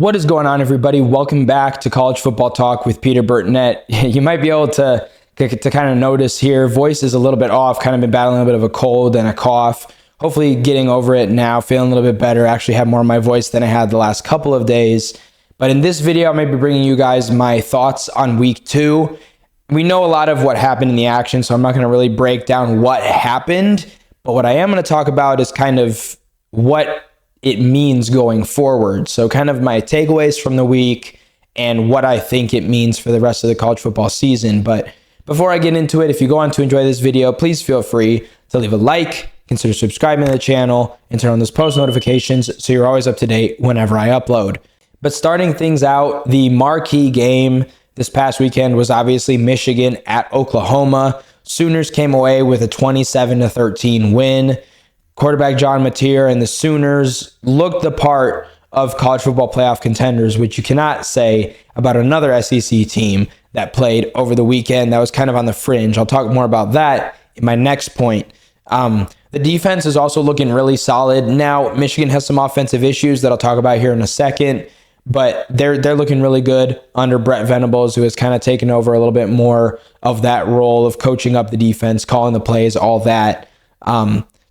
What is going on, everybody? Welcome back to College Football Talk with Peter Burtonette. You might be able to kind of notice here, voice is a little bit off, kind of been battling a bit of a cold and a cough. Hopefully getting over it now, feeling a little bit better. Actually have more of my voice than I had the last couple of days. But in this video, I might be bringing you guys my thoughts on week 2. We know a lot of what happened in the action, so I'm not going to really break down what happened. But what I am going to talk about is kind of what it means going forward. So kind of my takeaways from the week and what I think it means for the rest of the college football season. But before I get into it, if you go on to enjoy this video, please feel free to leave a like, consider subscribing to the channel, and turn on those post notifications so you're always up to date whenever I upload. But starting things out, the marquee game this past weekend was obviously Michigan at Oklahoma. Sooners came away with a 27-13 win. Quarterback John Mateer and the Sooners looked the part of college football playoff contenders, which you cannot say about another SEC team that played over the weekend. That was kind of on the fringe. I'll talk more about that in my next point. The defense is also looking really solid. Now, Michigan has some offensive issues that I'll talk about here in a second, but they're looking really good under Brett Venables, who has kind of taken over a little bit more of that role of coaching up the defense, calling the plays, all that.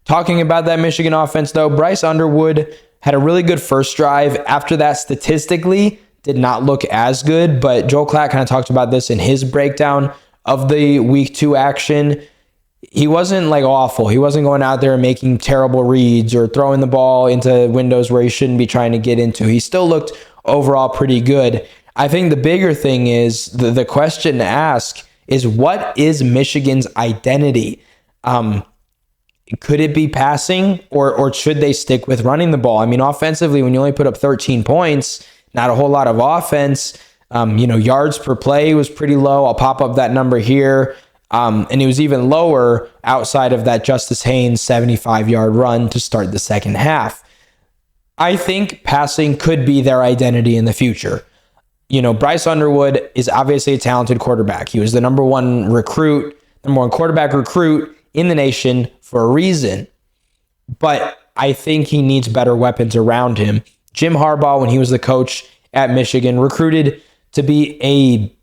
Talking about that Michigan offense, though, Bryce Underwood had a really good first drive. After that, statistically, did not look as good, but Joel Klatt kind of talked about this in his breakdown of the week 2 action. He wasn't like awful. He wasn't going out there and making terrible reads or throwing the ball into windows where he shouldn't be trying to get into. He still looked overall pretty good. I think the bigger thing is the question to ask is, what is Michigan's identity? Could it be passing or should they stick with running the ball? I mean, offensively, when you only put up 13 points, not a whole lot of offense. Yards per play was pretty low. I'll pop up that number here. And it was even lower outside of that Justice Haynes 75-yard run to start the second half. I think passing could be their identity in the future. Bryce Underwood is obviously a talented quarterback. He was the number one quarterback recruit in the nation for a reason. But I think he needs better weapons around him. Jim Harbaugh, when he was the coach at Michigan, recruited to be a,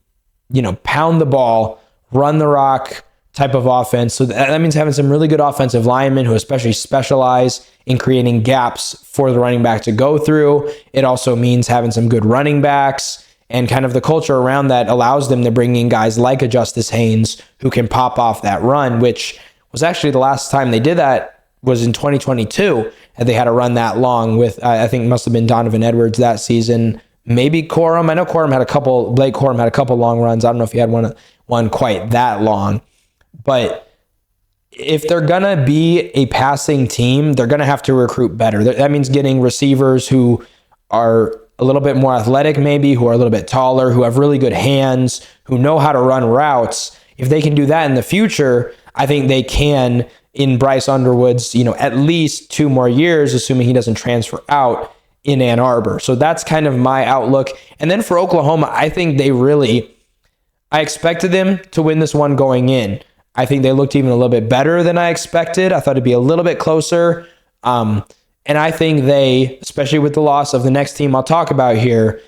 pound the ball, run the rock type of offense. So that means having some really good offensive linemen who especially specialize in creating gaps for the running back to go through. It also means having some good running backs, and kind of the culture around that allows them to bring in guys like a Justice Haynes who can pop off that run, which was actually the last time they did that was in 2022, and they had a run that long with, I think it must have been Donovan Edwards that season, maybe Corum. I know Blake Corum had a couple long runs. I don't know if he had one quite that long. But if they're going to be a passing team, they're going to have to recruit better. That means getting receivers who are a little bit more athletic, maybe, who are a little bit taller, who have really good hands, who know how to run routes. If they can do that in the future, I think they can, in Bryce Underwood's, at least 2 more years, assuming he doesn't transfer out in Ann Arbor. So that's kind of my outlook. And then for Oklahoma, I think I expected them to win this one going in. I think they looked even a little bit better than I expected. I thought it'd be a little bit closer. And I think they, especially with the loss of the next team I'll talk about here,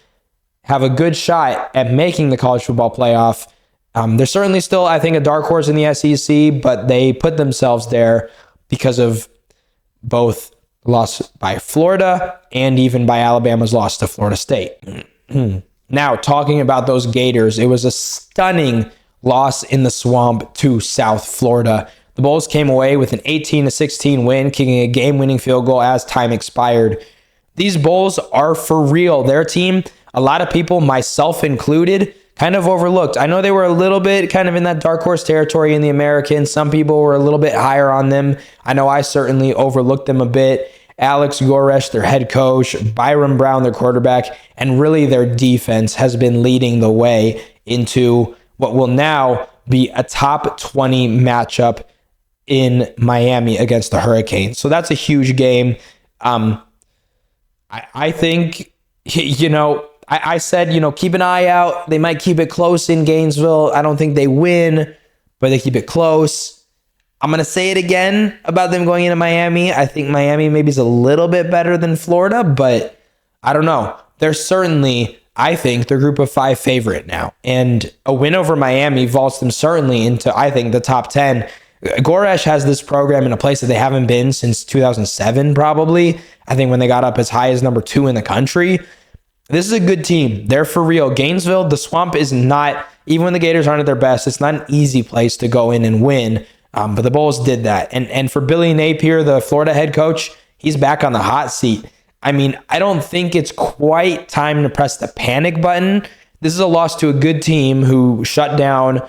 have a good shot at making the college football playoff. They're certainly still, I think, a dark horse in the SEC, but they put themselves there because of both loss by Florida and even by Alabama's loss to Florida State. Now, talking about those Gators, it was a stunning loss in the swamp to South Florida. The Bulls came away with an 18-16 win, kicking a game-winning field goal as time expired. These Bulls are for real. Their team, a lot of people, myself included, kind of overlooked. I know they were a little bit kind of in that dark horse territory in the American. Some people were a little bit higher on them. I know I certainly overlooked them a bit. Alex Goresh, their head coach, Byron Brown, their quarterback, and really their defense has been leading the way into what will now be a top 20 matchup in Miami against the Hurricanes. So that's a huge game. I think, I said, keep an eye out. They might keep it close in Gainesville. I don't think they win, but they keep it close. I'm going to say it again about them going into Miami. I think Miami maybe is a little bit better than Florida, but I don't know. they're certainly, I think, the group of 5 favorite now. And a win over Miami vaults them certainly into, I think, the top 10. Goresh has this program in a place that they haven't been since 2007, probably. I think when they got up as high as number 2 in the country. This is a good team. They're for real. Gainesville, the Swamp is not, even when the Gators aren't at their best, it's not an easy place to go in and win. But the Bulls did that. And for Billy Napier, the Florida head coach, he's back on the hot seat. I mean, I don't think it's quite time to press the panic button. This is a loss to a good team who shut down,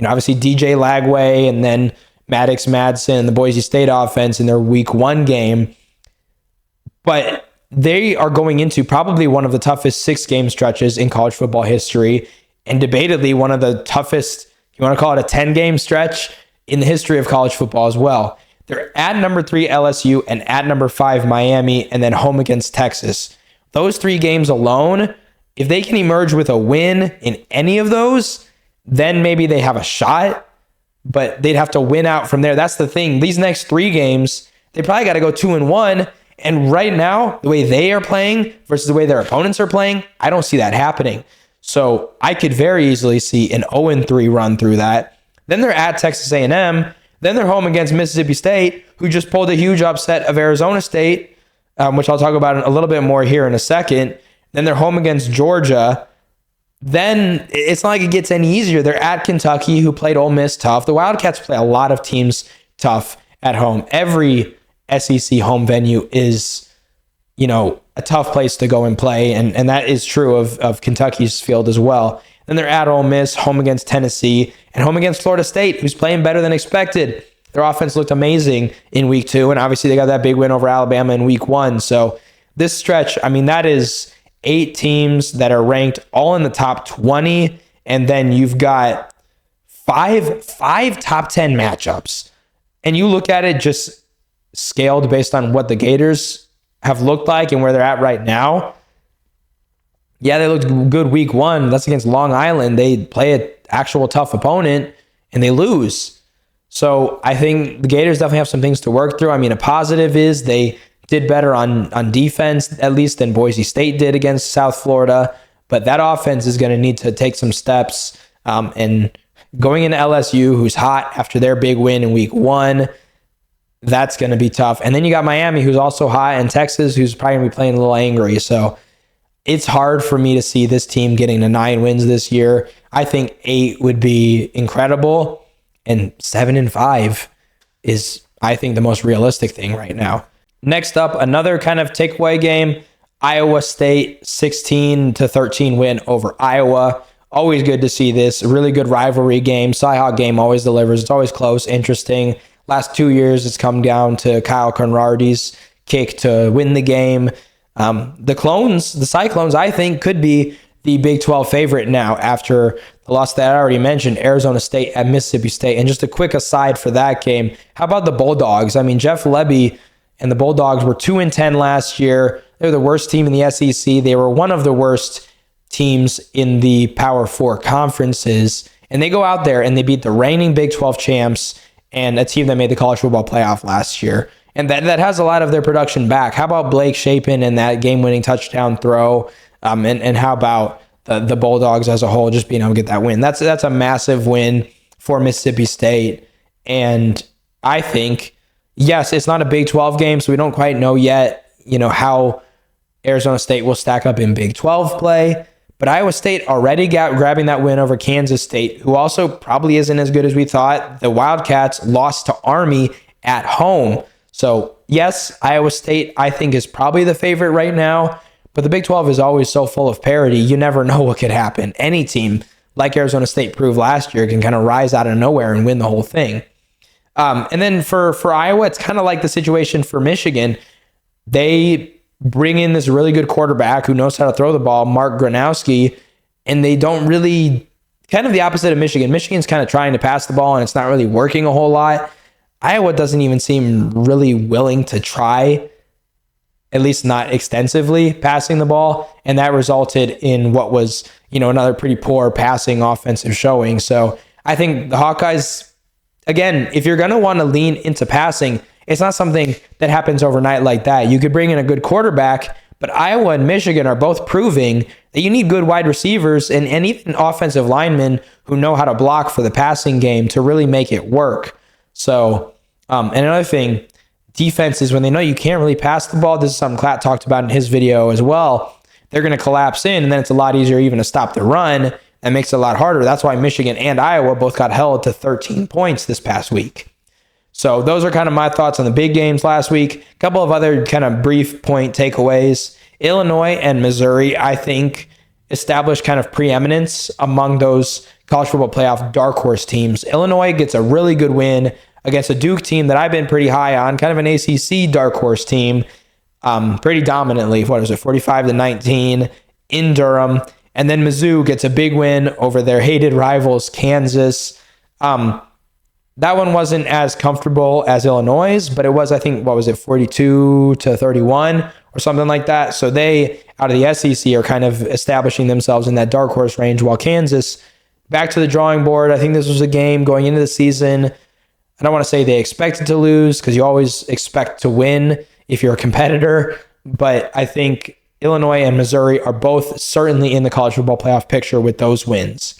obviously DJ Lagway and then Maddox Madsen, the Boise State offense in their week 1 game. But they are going into probably one of the toughest 6-game stretches in college football history, and debatably one of the toughest, you want to call it a 10-game stretch in the history of college football as well. They're at number 3 LSU and at number 5 Miami, and then home against Texas. Those 3 games alone, if they can emerge with a win in any of those, then maybe they have a shot, but they'd have to win out from there. That's the thing. These next 3 games, they probably got to go 2-1. And right now, the way they are playing versus the way their opponents are playing, I don't see that happening. So I could very easily see an 0-3 run through that. Then they're at Texas A&M. Then they're home against Mississippi State, who just pulled a huge upset of Arizona State, which I'll talk about a little bit more here in a second. Then they're home against Georgia. Then it's not like it gets any easier. They're at Kentucky, who played Ole Miss tough. The Wildcats play a lot of teams tough at home. Every SEC home venue is, a tough place to go and play. And that is true of Kentucky's field as well. Then they're at Ole Miss, home against Tennessee, and home against Florida State, who's playing better than expected. Their offense looked amazing in week 2, and obviously they got that big win over Alabama in week 1. So this stretch, that is 8 teams that are ranked all in the top 20, and then you've got five top 10 matchups. And you look at it just scaled based on what the Gators have looked like and where they're at right now. Yeah, they looked good week 1. That's against Long Island. They play an actual tough opponent, and they lose. So I think the Gators definitely have some things to work through. A positive is they did better on defense, at least than Boise State did against South Florida. But that offense is going to need to take some steps. And going into LSU, who's hot after their big win in week 1, that's going to be tough. And then you got Miami, who's also hot, and Texas, who's probably going to be playing a little angry. So it's hard for me to see this team getting to 9 wins this year. I think 8 would be incredible, and 7-5 is, I think, the most realistic thing right now. Next up, another kind of takeaway game, Iowa State 16-13 win over Iowa. Always good to see this. A really good rivalry game. Cyhawk game always delivers. It's always close, interesting. Last 2 years, it's come down to Kyle Conrarty's kick to win the game. The Cyclones, I think, could be the Big 12 favorite now after the loss that I already mentioned, Arizona State at Mississippi State. And just a quick aside for that game, how about the Bulldogs? Jeff Lebby and the Bulldogs were 2-10 last year. They were the worst team in the SEC. They were one of the worst teams in the Power 4 conferences. And they go out there and they beat the reigning Big 12 champs and a team that made the college football playoff last year. And that has a lot of their production back. How about Blake Shapen and that game-winning touchdown throw? And how about the Bulldogs as a whole just being able to get that win? That's a massive win for Mississippi State. And I think, yes, it's not a Big 12 game, so we don't quite know yet, how Arizona State will stack up in Big 12 play. But Iowa State already grabbing that win over Kansas State, who also probably isn't as good as we thought. The Wildcats lost to Army at home. So, yes, Iowa State, I think, is probably the favorite right now. But the Big 12 is always so full of parity. You never know what could happen. Any team, like Arizona State proved last year, can kind of rise out of nowhere and win the whole thing. And then for Iowa, it's kind of like the situation for Michigan. They bring in this really good quarterback who knows how to throw the ball, Mark Gronowski, and they don't really, kind of the opposite of Michigan. Michigan's kind of trying to pass the ball, and it's not really working a whole lot. Iowa doesn't even seem really willing to try, at least not extensively, passing the ball, and that resulted in what was, another pretty poor passing offensive showing. So I think the Hawkeyes, again, if you're going to want to lean into passing, it's not something that happens overnight like that. You could bring in a good quarterback, But Iowa and Michigan are both proving that you need good wide receivers and even offensive linemen who know how to block for the passing game to really make it work. So, and another thing, defenses, when they know you can't really pass the ball, this is something Klatt talked about in his video as well, they're going to collapse in, and then it's a lot easier even to stop the run. That makes it a lot harder. That's why Michigan and Iowa both got held to 13 points this past week. So those are kind of my thoughts on the big games last week. A couple of other kind of brief point takeaways. Illinois and Missouri, I think, established kind of preeminence among those college football playoff dark horse teams. Illinois gets a really good win against a Duke team that I've been pretty high on, kind of an ACC dark horse team, pretty dominantly. What was it, 45-19 in Durham. And then Mizzou gets a big win over their hated rivals, Kansas. That one wasn't as comfortable as Illinois', but it was, I think, 42-31 or something like that. So they, out of the SEC, are kind of establishing themselves in that dark horse range, while Kansas, back to the drawing board. I think this was a game going into the season. I don't want to say they expected to lose, because you always expect to win if you're a competitor, but I think Illinois and Missouri are both certainly in the college football playoff picture with those wins.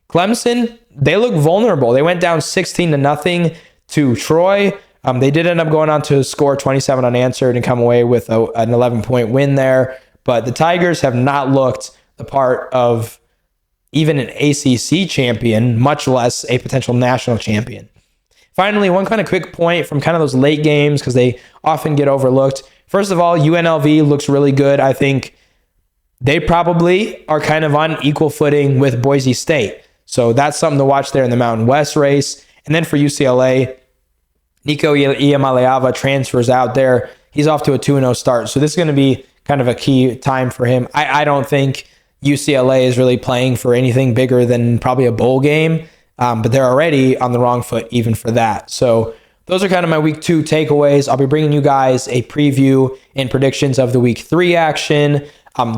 Clemson, they look vulnerable. They went down 16-0 to Troy. They did end up going on to score 27 unanswered and come away with an 11-point win there. But the Tigers have not looked the part of even an ACC champion, much less a potential national champion. Finally, one kind of quick point from kind of those late games, because they often get overlooked. First of all, UNLV looks really good. I think they probably are kind of on equal footing with Boise State. So that's something to watch there in the Mountain West race. And then for UCLA, Nico Iamaleava transfers out there. He's off to a 2-0 start. So this is going to be kind of a key time for him. I don't think UCLA is really playing for anything bigger than probably a bowl game, but they're already on the wrong foot even for that. So those are kind of my week 2 takeaways. I'll be bringing you guys a preview and predictions of the week 3 action.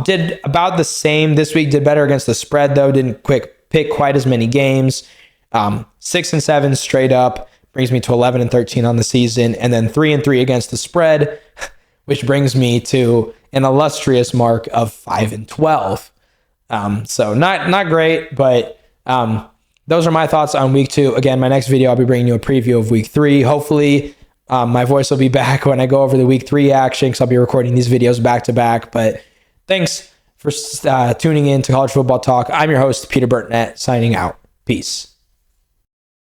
Did about the same this week, did better against the spread though, didn't pick quite as many games. 6-7 straight up brings me to 11-13 on the season, and then 3-3 against the spread, which brings me to an illustrious mark of 5-12. So not great, but those are my thoughts on week 2. Again, my next video, I'll be bringing you a preview of week 3. Hopefully, my voice will be back when I go over the week 3 action, because I'll be recording these videos back to back. But thanks for tuning in to College Football Talk. I'm your host, Peter Burtnett, signing out. Peace.